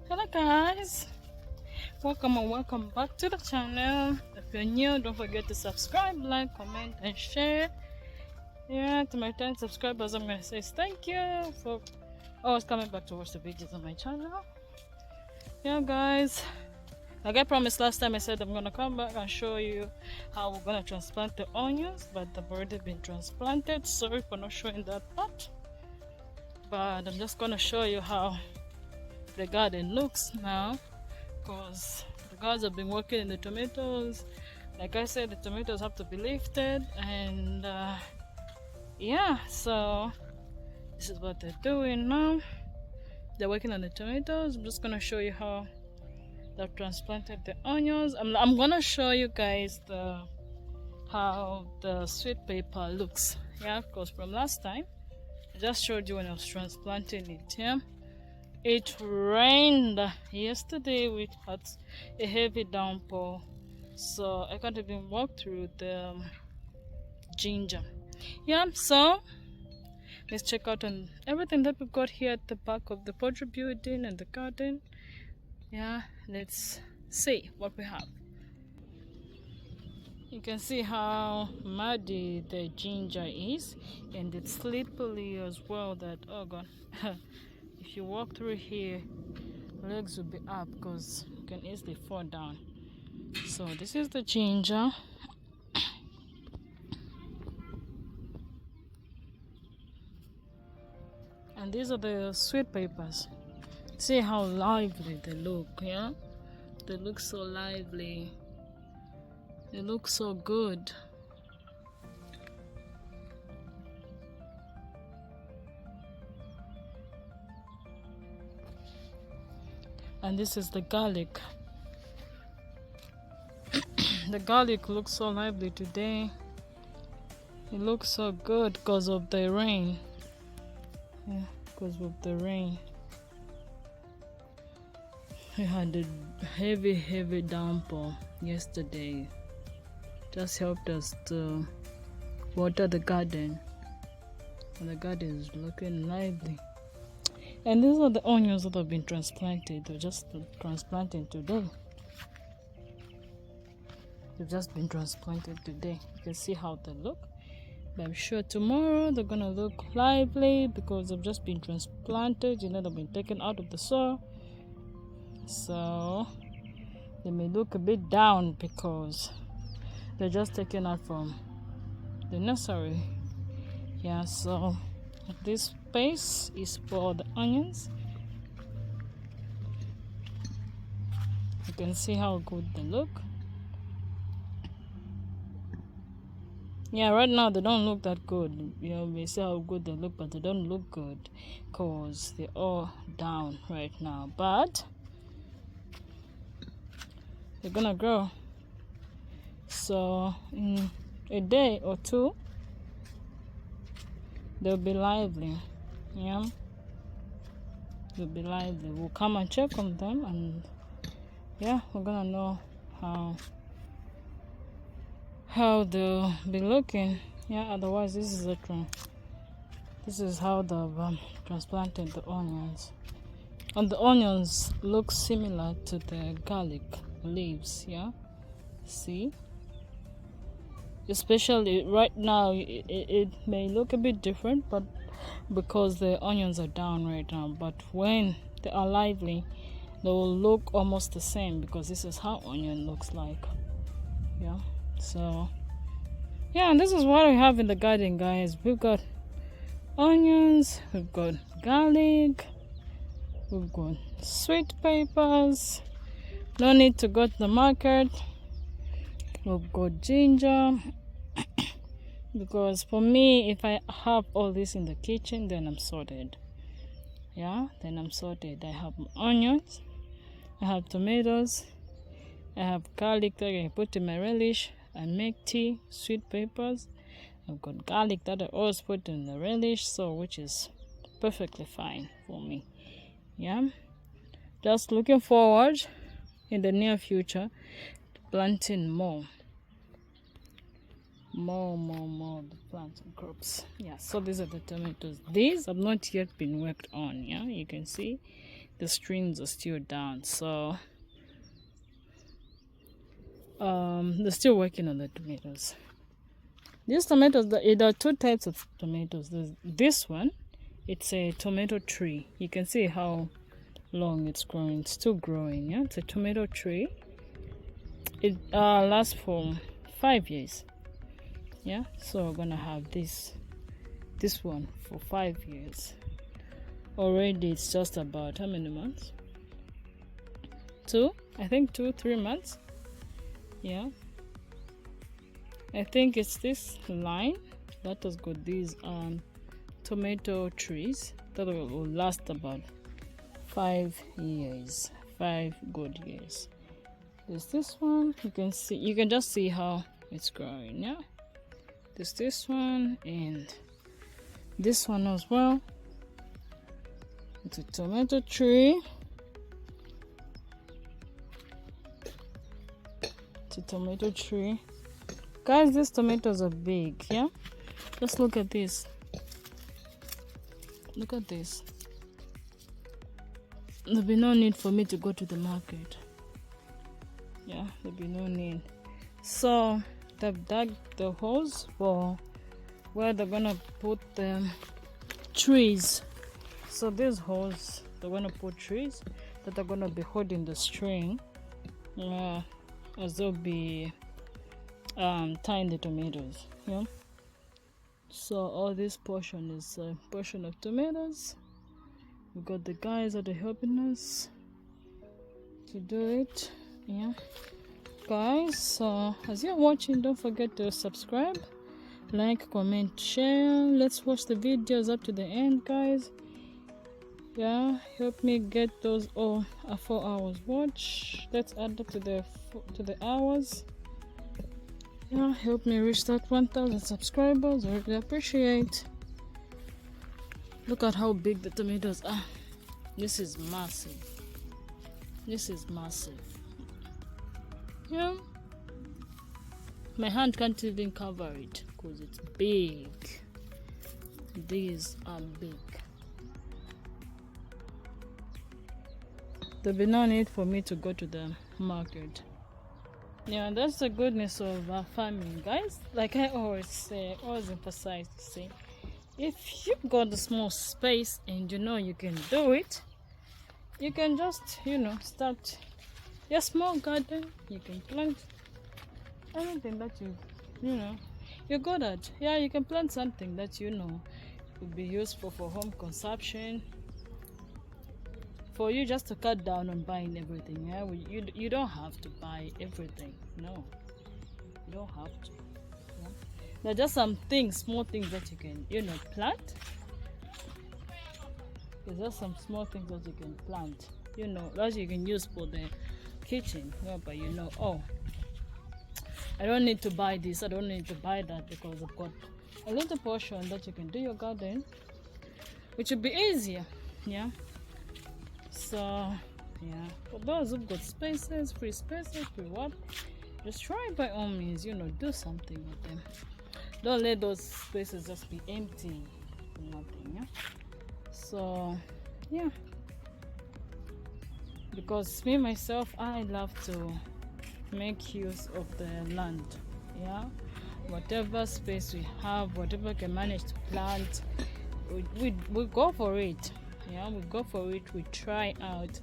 Hello guys, welcome and welcome back to the channel. If you're new, don't forget to subscribe, like, comment and share. To my 10 subscribers, I'm gonna say thank you for always coming back to watch the videos on my channel. Guys, like I promised last time, I said I'm gonna come back and show you how we're gonna transplant the onions, but they've already been transplanted. Sorry for not showing that part, but I'm just gonna show you how the garden looks now, because the guys have been working in the tomatoes. Like I said, the tomatoes have to be lifted, and so this is what they're doing now. They're working on the tomatoes. I'm just gonna show you how they've transplanted the onions. I'm gonna show you guys how the sweet pepper looks, because from last time I just showed you when I was transplanting it. It rained yesterday. We had a heavy downpour, so I can't even walk through the ginger. So let's check out on everything that we've got here at the back of the poultry building and the garden. Let's see what we have. You can see how muddy the ginger is, and it's slippery as well. That, oh god, if you walk through here, legs will be up because you can easily fall down. So this is the ginger. And these are the sweet peppers. See how lively they look, They look so lively. They look so good. And this is the garlic. The garlic looks so lively today. It looks so good because of the rain. Because of the rain. We had a heavy downpour yesterday. Just helped us to water the garden. And the garden is looking lively. And these are the onions that have been transplanted. They're just transplanting today. They've just been transplanted today. You can see how they look. But I'm sure tomorrow they're gonna look lively because they've just been transplanted. They've been taken out of the soil. So they may look a bit down because they're just taken out from the nursery. So this space is for the onions. You can see how good they look. Right now they don't look that good. We see how good they look, but they don't look good because they're all down right now. But they're gonna grow. So in a day or two, they'll be lively. They'll be lively. We'll come and check on them, and we're gonna know how they'll be looking. Otherwise this is how they've transplanted the onions. And the onions look similar to the garlic leaves. See, especially right now it may look a bit different, but because the onions are down right now, but when they are lively they will look almost the same, because this is how onion looks like. So and this is what we have in the garden, guys. We've got onions, we've got garlic, we've got sweet peppers. No need to go to the market. We've got ginger. Because for me, if I have all this in the kitchen, then I'm sorted. Then I'm sorted. I have onions, I have tomatoes, I have garlic that I put in my relish and make tea, sweet peppers. I've got garlic that I always put in the relish, so which is perfectly fine for me. Just looking forward in the near future to planting more the plants and crops. So these are the tomatoes. These have not yet been worked on. You can see the strings are still down, so they're still working on the tomatoes. These tomatoes, there are two types of tomatoes. There's this one, it's a tomato tree. You can see how long it's growing. It's still growing. Yeah, it's a tomato tree. It lasts for 5 years. Yeah, so we're gonna have this one for 5 years. Already it's just about how many months? I think 2-3 months. Yeah, I think it's this line that has got these tomato trees that will last about 5 years, 5 good years. There's this one. You can just see how it's growing. Yeah, there's this one and this one as well. It's a tomato tree. It's a tomato tree. Guys, these tomatoes are big. Yeah, just look at this. Look at this. There'll be no need for me to go to the market. Yeah, there'll be no need. So they've dug the holes for where they're gonna put the trees. So these holes, they're gonna put trees that are gonna be holding the string as they'll be tying the tomatoes. Yeah, so all this portion is a portion of tomatoes. We got the guys that are helping us to do it. Yeah, guys, so as you're watching, don't forget to subscribe, like, comment, share. Let's watch the videos up to the end, guys. Yeah, help me get those 4 hours watch. Let's add up to the hours. Yeah, help me reach that 1,000 subscribers. I really appreciate. Look at how big the tomatoes are. This is massive. This is massive. Yeah, my hand can't even cover it because it's big. These are big. There'll be no need for me to go to the market. Yeah, that's the goodness of farming, guys. Like I always say, always emphasize to say, if you've got a small space and you know you can do it, you can just, start your small garden. You can plant anything that you're good at. Yeah, you can plant something that would be useful for home consumption. For you just to cut down on buying everything. Yeah, you don't have to buy everything. No, you don't have to. Yeah? There are just some small things that you can plant. There's just some small things that you can plant. That you can use for the kitchen. But I don't need to buy this. I don't need to buy that because I've got a little portion that you can do your garden, which will be easier. Yeah. So yeah, for those who've got spaces, free what, just try by all means, do something with them. Don't let those spaces just be empty for nothing. Yeah. So yeah, because me myself, I love to make use of the land. Yeah, whatever space we have, whatever we can manage to plant, we go for it. Yeah, we go for it, we try out,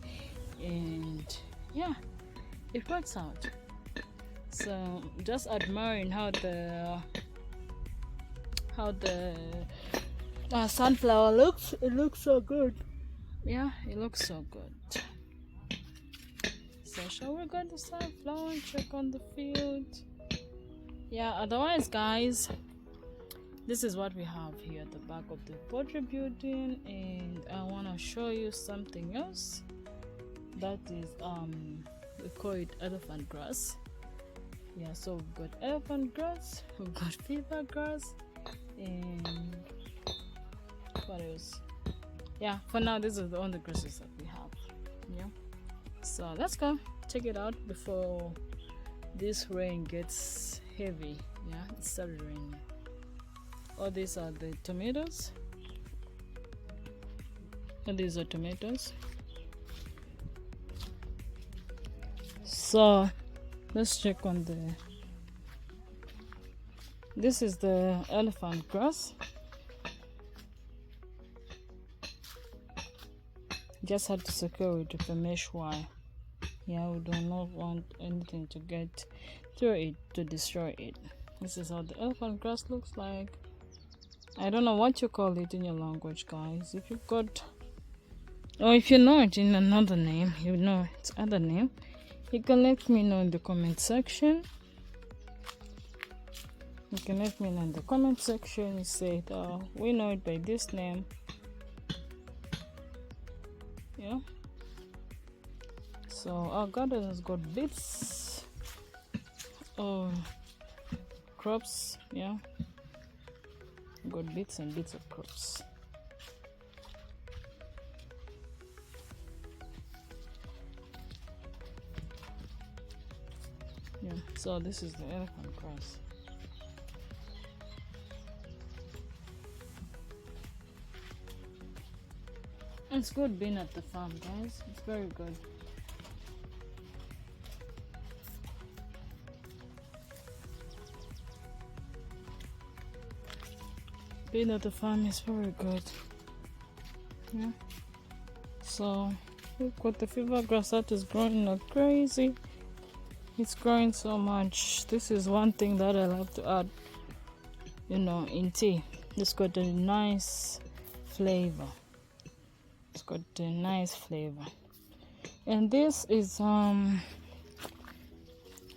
and yeah, it works out. So just admiring how the sunflower looks. It looks so good. Yeah, it looks so good. So shall we go to sunflower and check on the field? Yeah, otherwise, guys, this is what we have here at the back of the pottery building, and I want to show you something else. That is we call it elephant grass. Yeah, so we've got elephant grass, we've got fever grass, and what else? Yeah, for now this is the only grasses that we have. Yeah, so let's go check it out before this rain gets heavy. Yeah, it started raining. All these are the tomatoes, and these are tomatoes. So let's check on this is the elephant grass. Just had to secure it with a mesh wire. Yeah, we do not want anything to get through it to destroy it. This is how the elephant grass looks like. I don't know what you call it in your language, guys. If you've got, or if you know it in another name, you know its other name, you can let me know in the comment section. You can let me know in the comment section. You say, we know it by this name. Yeah. So our garden has got bits of crops. Yeah. Got bits and bits of crops. Yeah. So this is the elephant grass. It's good being at the farm, guys. It's very good. Being at the farm is very good. Yeah. So look what the fever grass that is growing like crazy. It's growing so much. This is one thing that I love to add, in tea. It's got a nice flavor. It's got a nice flavor. And this is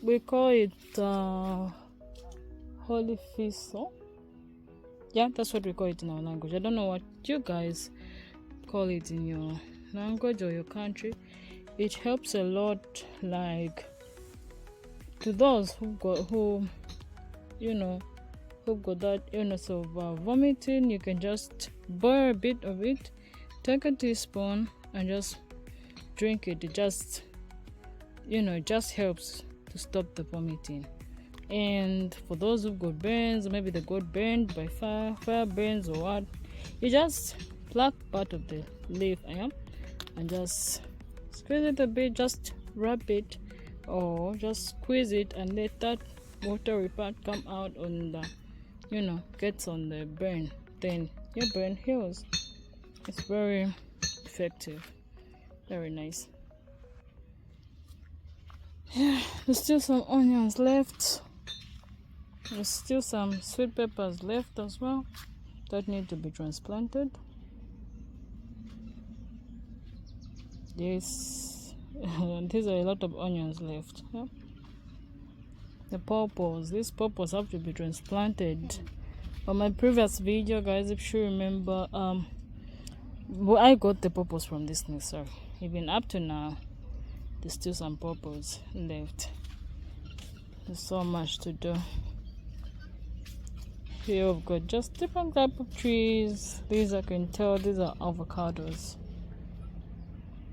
we call it holy thistle. Yeah, that's what we call it in our language. I don't know what you guys call it in your language or your country. It helps a lot, like to those who've got that illness of vomiting. You can just boil a bit of it, take a teaspoon and just drink it. It just just helps to stop the vomiting. And for those who've got burns, maybe they got burned by fire burns or what, you just pluck part of the leaf and just squeeze it a bit, just rub it or just squeeze it and let that watery part come out on the gets on the burn. Then your burn heals. It's very effective, very nice. Yeah, there's still some onions left. There's still some sweet peppers left as well that need to be transplanted. These are a lot of onions left. Yeah? The purples, these purples have to be transplanted. On my previous video, guys, if you remember, I got the purples from this nursery. Even up to now, there's still some purples left. There's so much to do. Here we've got just different type of trees. These, I can tell, these are avocados.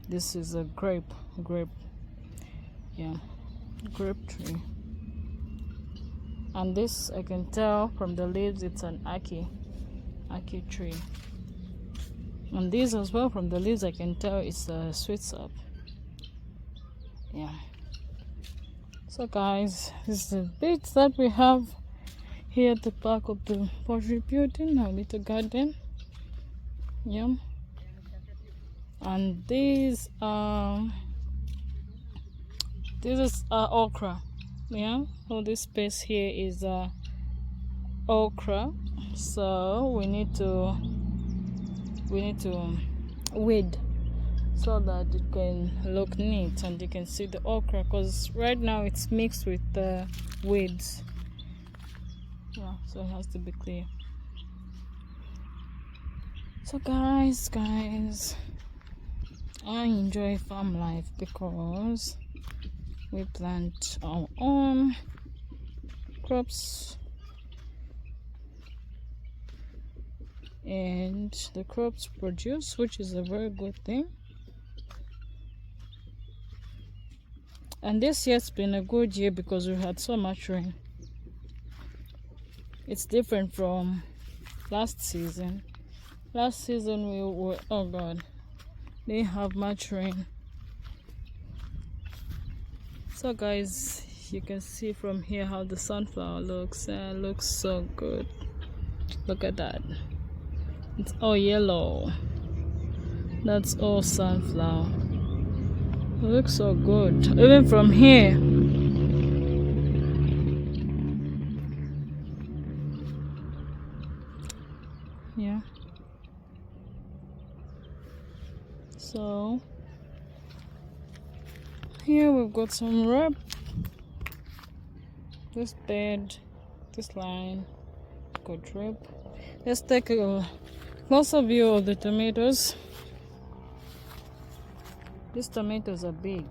This is a grape, yeah, grape tree. And this, I can tell from the leaves, it's an ackee tree. And these as well, from the leaves, I can tell it's a sweet sap. Yeah. So guys, this is the bits that we have here at the back of the poultry building, our little garden. Yeah. And this is okra. Yeah, all this space here is okra. So we need to weed so that it can look neat and you can see the okra, because right now it's mixed with the weeds. Yeah, so it has to be clear. So guys, I enjoy farm life because we plant our own crops and the crops produce, which is a very good thing. And this year's been a good year because we had so much rain. It's different from last season. Last season we were, oh god, didn't have much rain. So guys, you can see from here how the sunflower looks. Looks so good. Look at that. It's all yellow. That's all sunflower. It looks so good. Even from here. Yeah. So here we've got some wrap. This bed, this line, good rib. Let's take a closer view of the tomatoes. These tomatoes are big.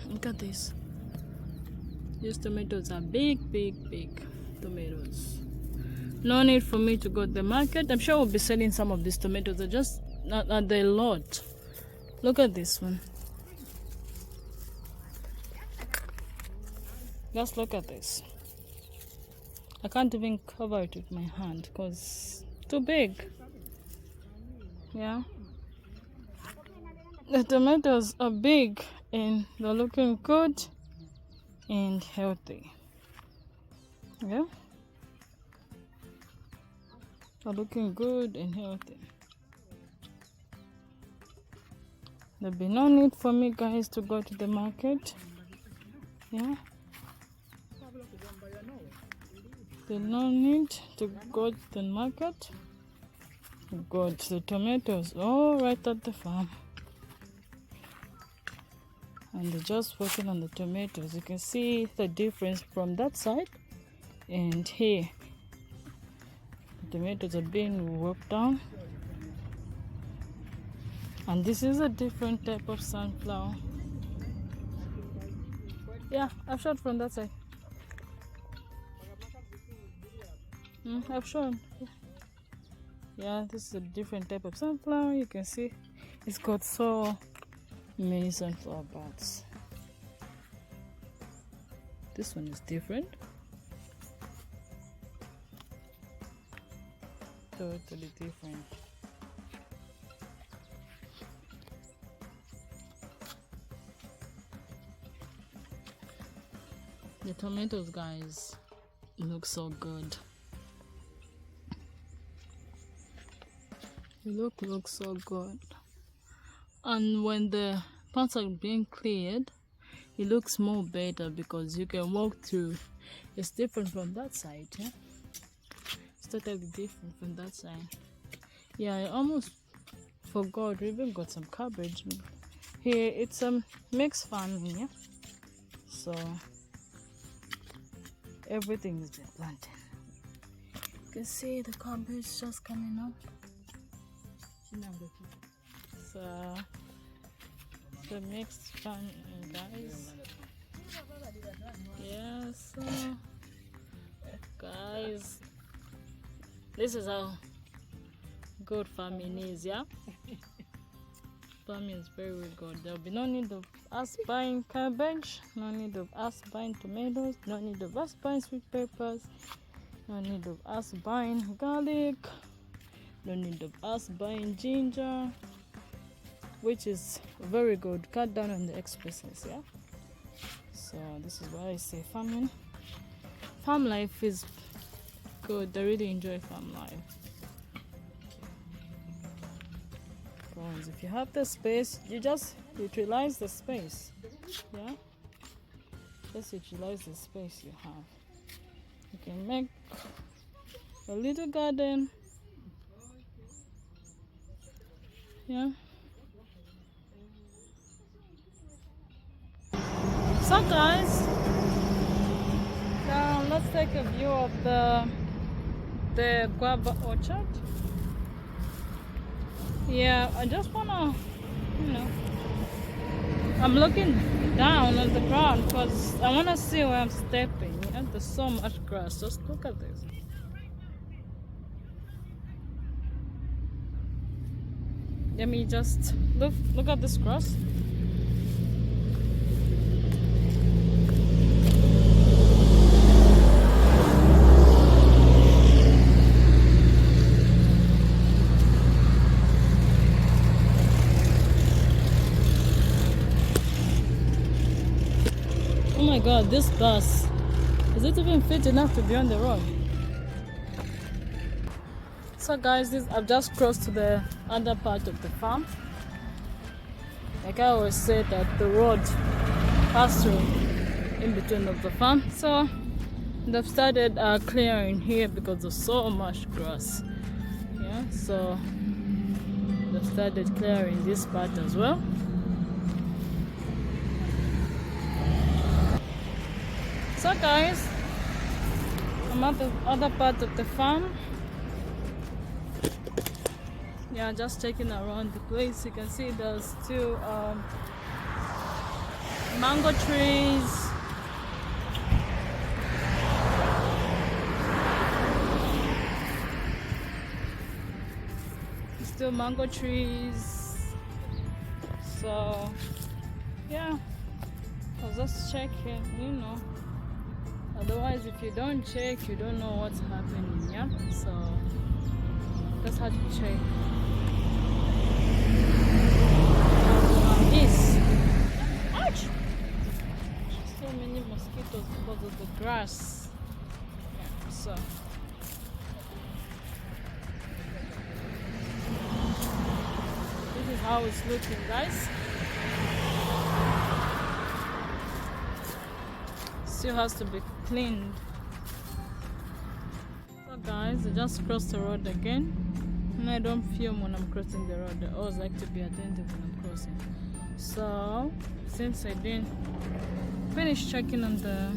Look at this. These tomatoes are big tomatoes. No need for me to go to the market. I'm sure we'll be selling some of these tomatoes. They're just not a lot. Look at this one. Just look at this. I can't even cover it with my hand because it's too big. Yeah. The tomatoes are big and they're looking good and healthy. Yeah. They're looking good and healthy. There'll be no need for me guys to go to the market. Yeah. There's no need to go to the market. Got the tomatoes all right at the farm. And they're just working on the tomatoes. You can see the difference from that side and here. The tomatoes are being worked on. And this is a different type of sunflower. Yeah, I've shot from that side. I've shown. Yeah, this is a different type of sunflower. You can see it's got so many sunflower buds. This one is different. Totally different. The tomatoes, guys, look so good. They look so good. And when the parts are being cleared, it looks more better because you can walk through. It's different from that side, yeah? It's totally different from that side. Yeah, I almost forgot. We even got some cabbage. Here, it's a mixed farming, yeah? So, everything is been planted. You can see the cabbage just coming up. So, the mixed farming, guys. Yeah, so, guys, this is how good farming is, yeah? Farming is very, very good. There'll be no need of us buying cabbage, no need of us buying tomatoes, no need of us buying sweet peppers, no need of us buying garlic, no need of us buying ginger, which is very good. Cut down on the expenses, yeah? So this is why I say farming. Farm life is good. I really enjoy farm life. Because if you have the space, you just utilize the space, yeah? Just utilize the space you have. You can make a little garden, yeah? So guys, now let's take a view of the guava orchard. Yeah, I just wanna, I'm looking down on the ground because I wanna see where I'm stepping. Yeah? There's so much grass. Just look at this. Let me just look at this grass. god, this bus. Is it even fit enough to be on the road? So guys, I've just crossed to the other part of the farm. Like I always say that the road passed through in between of the farm. So they've started clearing here because there's so much grass. Yeah, so they've started clearing this part as well. So guys, I'm at the other part of the farm. Yeah, just checking around the place. You can see there's two mango trees. Still mango trees. So yeah, I was just checking, you know. Otherwise, if you don't check, you don't know what's happening. Yeah, so just had to check. This. Ouch! So many mosquitoes because of the grass. Yeah, so. This is how it's looking, guys. Still has to be cleaned. So guys, I just crossed the road again. And I don't film when I'm crossing the road. I always like to be attentive when I'm crossing. So since I didn't finish checking on the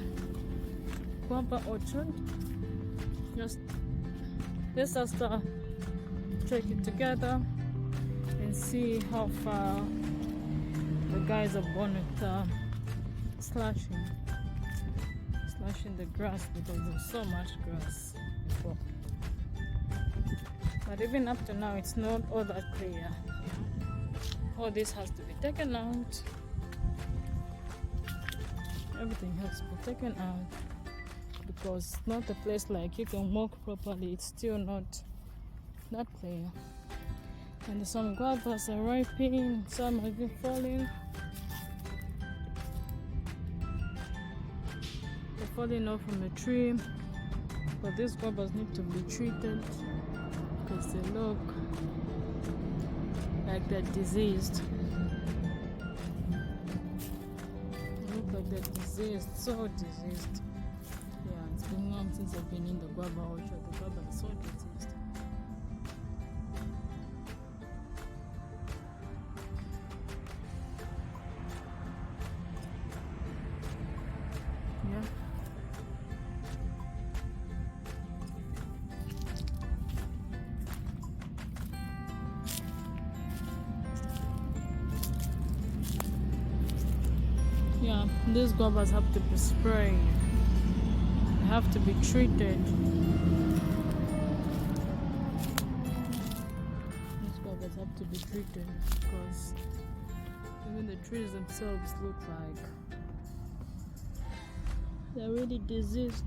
guava orchard, let's just check it together and see how far the guys are born with slashing the grass, because there's so much grass before. But even up to now, it's not all that clear. All this has to be taken out. Everything has to be taken out because it's not a place like you can walk properly. It's still not clear. And some guavas are ripening, some have been falling. They're falling off from the tree. But these guavas need to be treated because they look like they're diseased. They look like they're diseased, so diseased. Yeah, it's been long since I've been in the guava orchard. The guava is so diseased. Yeah. Yeah, these guavas have to be sprayed. They have to be treated. These guavas have to be treated because even the trees themselves look like they're really diseased.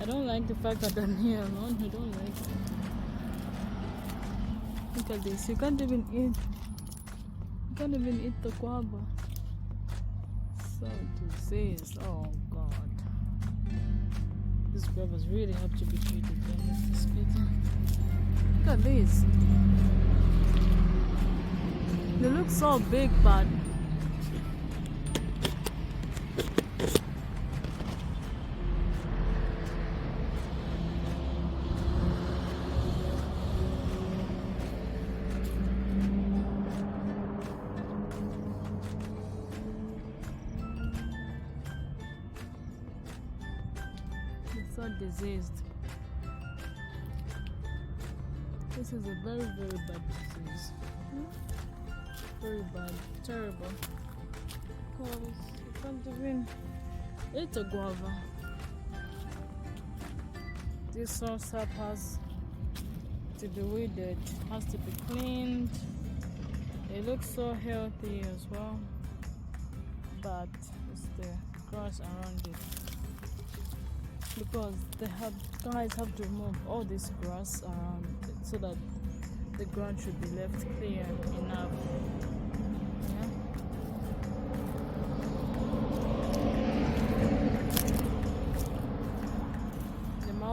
I don't like the fact that I'm here alone. I don't like it. Look at this. You can't even eat. You can't even eat the guava. So diseased. Oh God. These guavas really have to be treated. Look at this. They look so big, but so diseased. This is a very, very bad disease. Very bad, terrible. Because you can't even eat a guava. This sauce up has to be weeded, has to be cleaned. It looks so healthy as well, but it's the grass around it. Because guys have to remove all this grass around it so that the ground should be left clear enough. Yeah?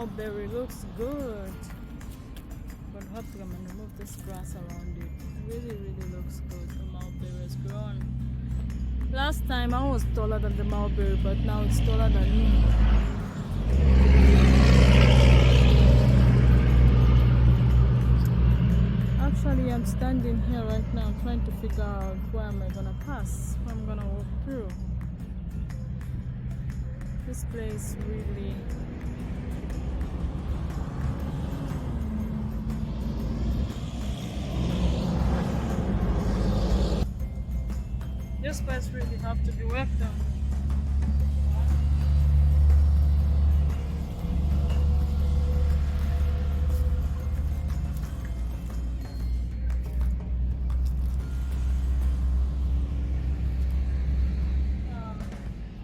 mulberry looks good. But hopefully I'm gonna remove this grass around it. It really looks good. The mulberry has grown. Last time I was taller than the mulberry, but now it's taller than me. Actually, I'm standing here right now trying to figure out where am I gonna pass, where I'm gonna walk through. This place really have to be worked on.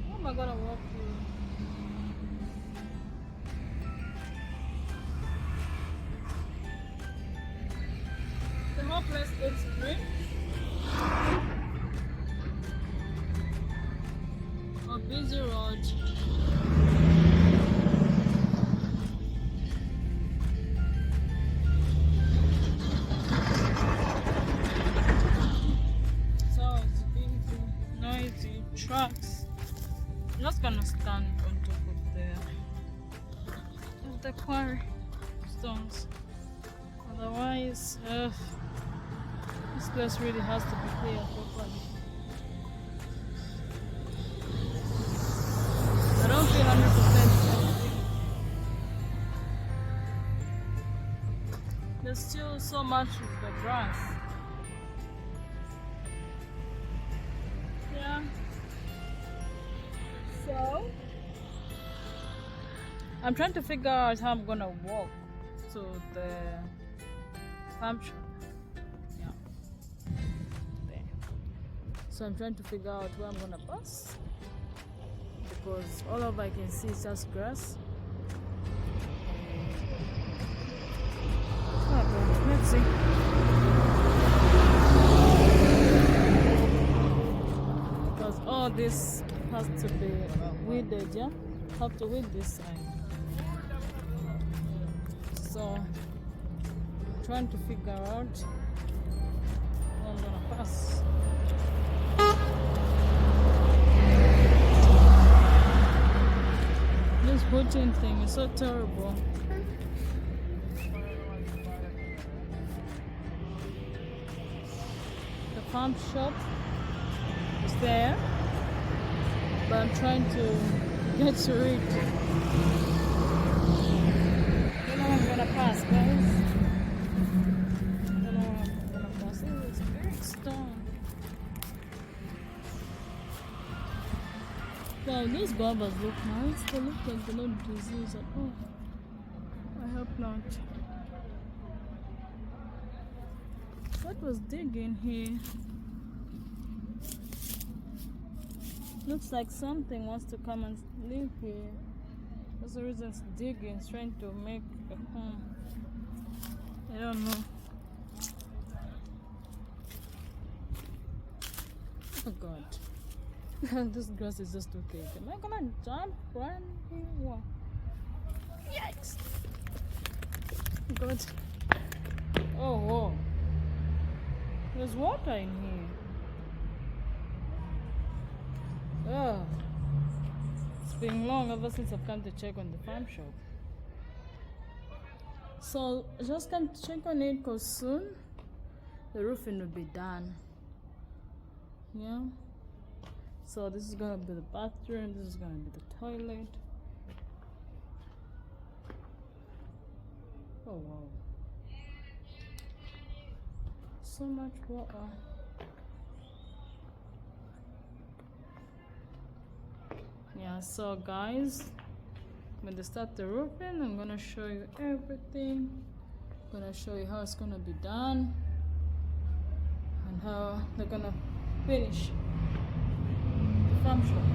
How am I gonna walk through? The whole place looks green. A busy road. So it's busy, noisy, trucks. I'm just gonna stand on top of the quarry stones. Otherwise, this place really has to be cleared properly. I don't feel 100% everything. There's still so much of the grass. Yeah. So I'm trying to figure out how I'm gonna walk to the farm shop. Yeah. There. So I'm trying to figure out where I'm gonna pass, because all of I can see is just grass. Okay, let's see. Because all this has to be weeded, yeah? Have to weed this side. So trying to figure out how I'm gonna pass. This booting thing is so terrible. The farm shop is there, but I'm trying to get to it. I don't know I'm gonna pass, guys. I don't know I'm gonna pass. Oh, it's big stone. Wow, these guavas look nice. They look like they're not diseased at all. I hope not. What was digging here? Looks like something wants to come and live here. That's the reason it's digging, it's trying to make a home. I don't know. Oh God. This grass is just too thick. Am I gonna jump, run here? What? Yikes! God. Oh, whoa. There's water in here. Oh. It's been long ever since I've come to check on the farm shop. So I just come to check on it because soon the roofing will be done. Yeah. So this is gonna be the bathroom, this is gonna be the toilet. Oh wow. So much water. Yeah, so guys, when they start the roofing, I'm gonna show you everything. I'm gonna show you how it's gonna be done and how they're gonna finish farm shop.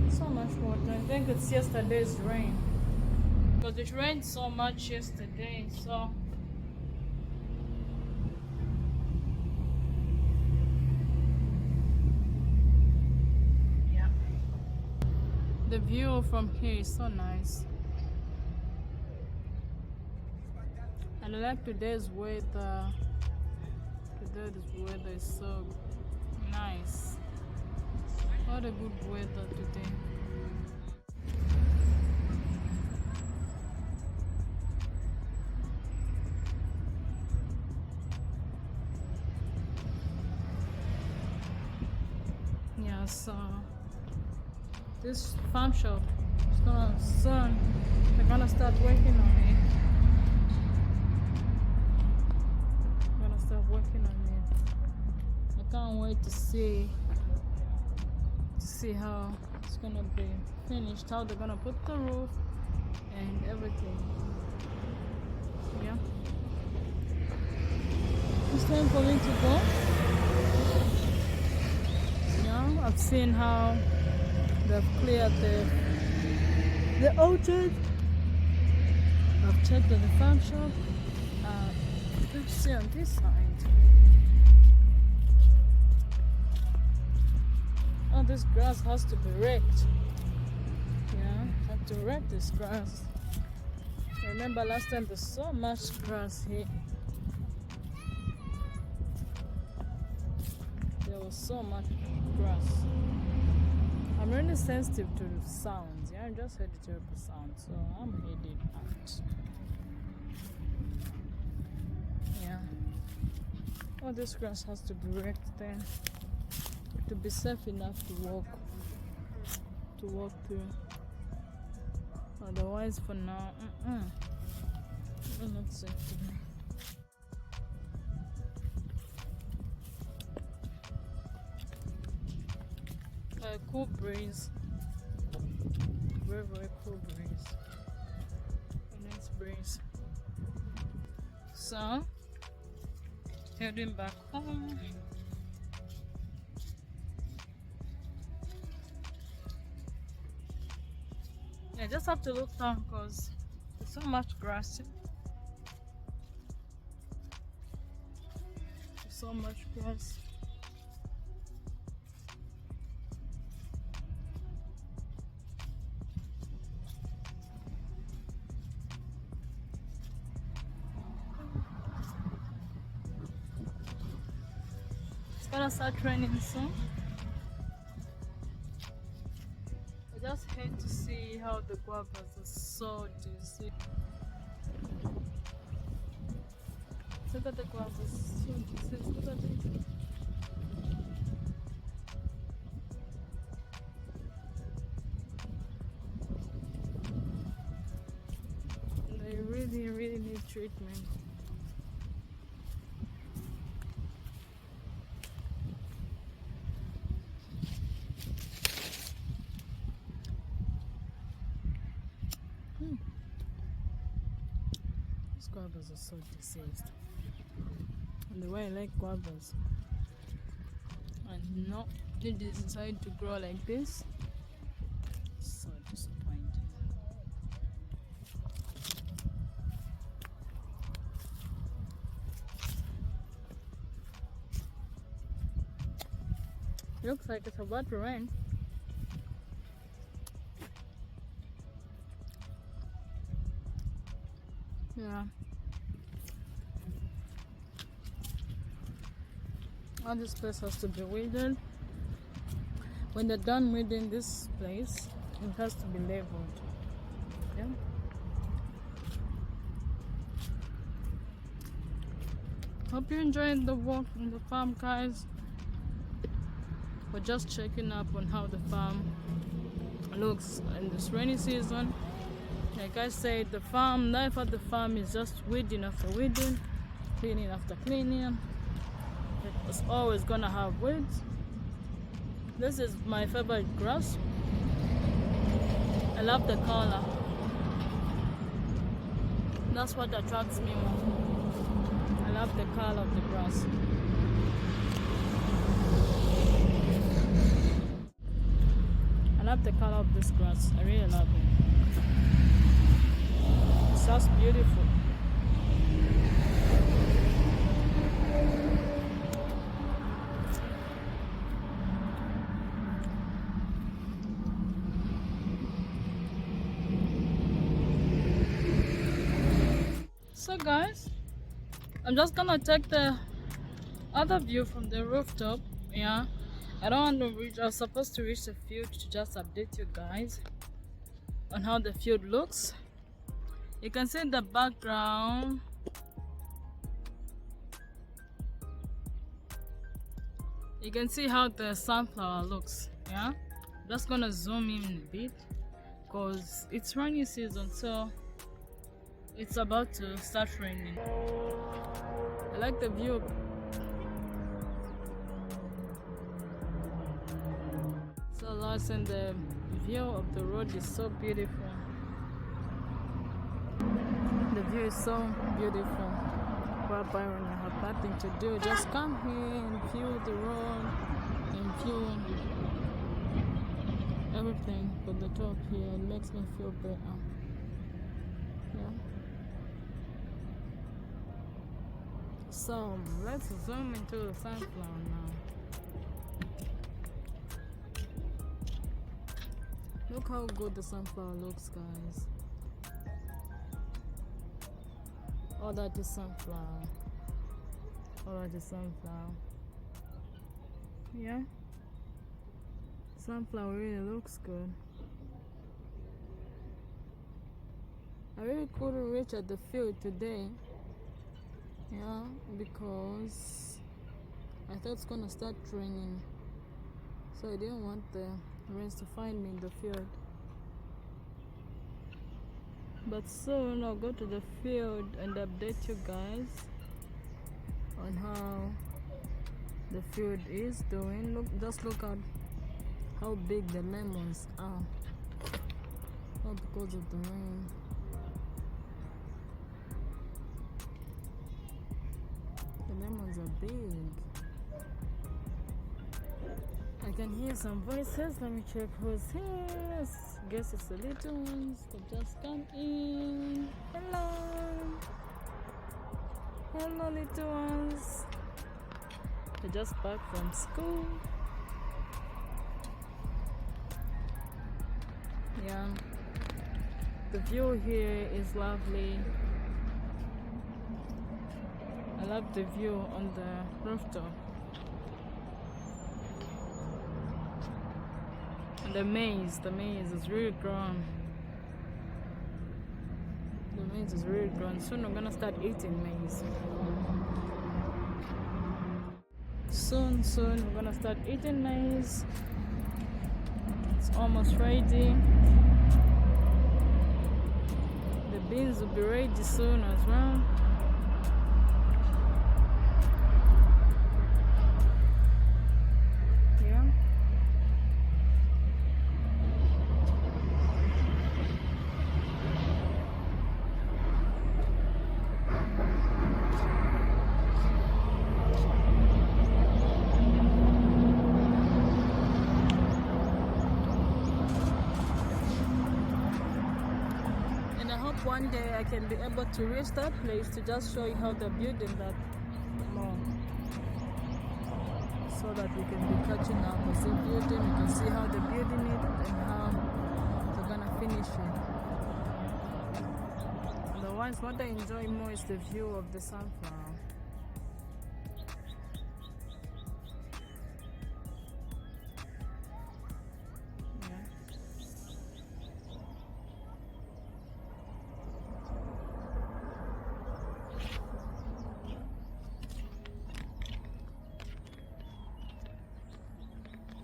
So much water. I think it's yesterday's rain, because it rained so much yesterday. So yeah. The view from here is so nice. And I like today's weather. Today's weather is so nice. What a good weather today. Yeah, so this farm shop is gonna soon, they're gonna start working on it. Gonna start working on it. I can't wait to see how it's gonna be finished, how they're gonna put the roof and everything. Yeah, it's time for me to go. Yeah, I've seen how they've cleared the orchard. I've checked on the farm shop. Let's see on this side. Oh, this grass has to be raked. Yeah, I have to rake this grass. I remember last time there's so much grass here. There was so much grass. I'm really sensitive to sounds. Yeah, I just heard a terrible sound, so I'm headed out. Yeah. Oh, this grass has to be raked then to be safe enough to walk through. Otherwise, for now, it's not safe to me. Cool breeze. Very, very cool breeze. A nice breeze. So, heading back home. I just have to look down because there's so much grass here. There's so much grass. It's gonna start raining soon. I just hate to see how the guavas are so juicy. Look at the guavas, so juicy. Look at it. They really, really need treatment. These guavas are so diseased. And the way I like guavas, and not they decide to grow like this. So disappointing. Looks like it's about to rain. Yeah. All this place has to be weeded. When they're done weeding this place, it has to be leveled. Yeah. Hope you enjoyed the walk in the farm, guys. We're just checking up on how the farm looks in this rainy season. Like I said, the farm, life at the farm is just weeding after weeding, cleaning after cleaning. It's always gonna have weeds. This is my favorite grass. I love the color. That's what attracts me more. I love the color of the grass. I love the color of this grass. I really love it. It's just beautiful. So guys, I'm just gonna take the other view from the rooftop. Yeah, I don't want to reach, I was supposed to reach the field to just update you guys on how the field looks. You can see in the background, you can see how the sunflower looks. Yeah, I'm just gonna zoom in a bit because it's rainy season, so it's about to start raining. I like the view. So lost, and the view of the road is so beautiful. The view is so beautiful. Whereby when you have nothing to do, just come here and view the road and view everything from the top here. It makes me feel better. Yeah. So let's zoom into the sunflower now. Look how good the sunflower looks, guys. Oh, that is sunflower. Oh, that is sunflower. Yeah. Sunflower really looks good. I really couldn't reach at the field today. Yeah, because I thought it's gonna start raining. So I didn't want the rains to find me in the field. But soon I'll go to the field and update you guys on how the field is doing. Look, just look at how big the lemons are. All because of the rain. The lemons are big. I can hear some voices. Let me check who's here. Guess it's the little ones that just come in. Hello. Hello, little ones. They just back from school. Yeah. The view here is lovely. I love the view on the rooftop. And the maize is really grown. The maize is really grown. Soon I'm gonna start eating maize. Soon we're gonna start eating maize. It's almost ready. The beans will be ready soon as well. One day I can be able to reach that place to just show you how they're building that mall, so that we can be catching up with the building. You can see how they're building it and how they're gonna finish it. Otherwise, what I enjoy more is the view of the sunflower.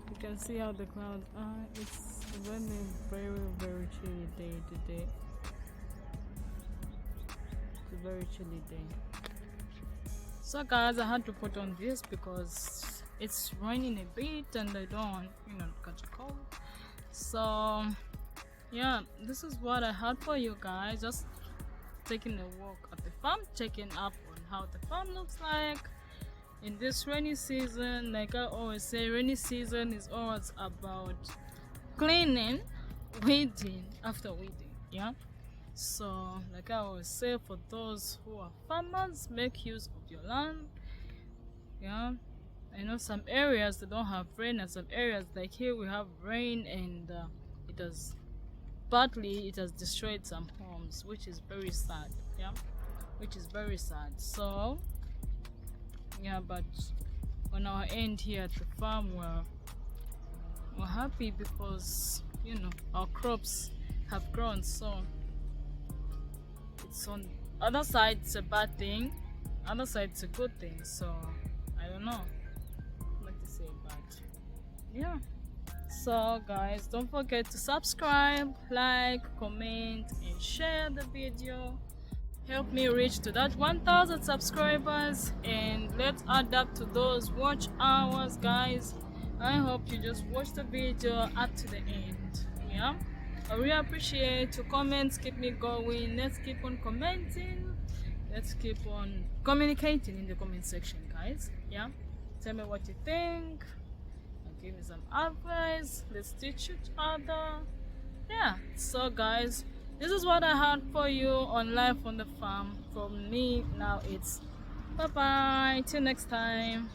You can see how the clouds are. It's really very chilly day today. It's a very chilly day. So guys, I had to put on this because it's raining a bit and I don't want, catch a cold. So yeah, this is what I had for you guys. Just taking a walk at the farm, checking up on how the farm looks like in this rainy season. Like I always say, rainy season is always about cleaning, weeding after weeding. Yeah, so like I always say, for those who are farmers, make use of your land. Yeah, I know some areas they don't have rain, and some areas like here we have rain, and it has destroyed some homes, which is very sad. Yeah, which is very sad. So yeah, but on our end here at the farm, we're happy because our crops have grown. So it's on other side it's a bad thing, other side it's a good thing. So I don't know what to say, but yeah. So guys, don't forget to subscribe, like, comment and share the video. Help me reach to that 1,000 subscribers, and let's add up to those watch hours, guys. I hope you just watch the video up to the end. Yeah, I really appreciate your comments. Keep me going. Let's keep on commenting, let's keep on communicating in the comment section, guys. Yeah, tell me what you think, give me some advice. Let's teach each other. Yeah, so guys, this is what I had for you on Life on the Farm from me. Now it's bye bye, till next time.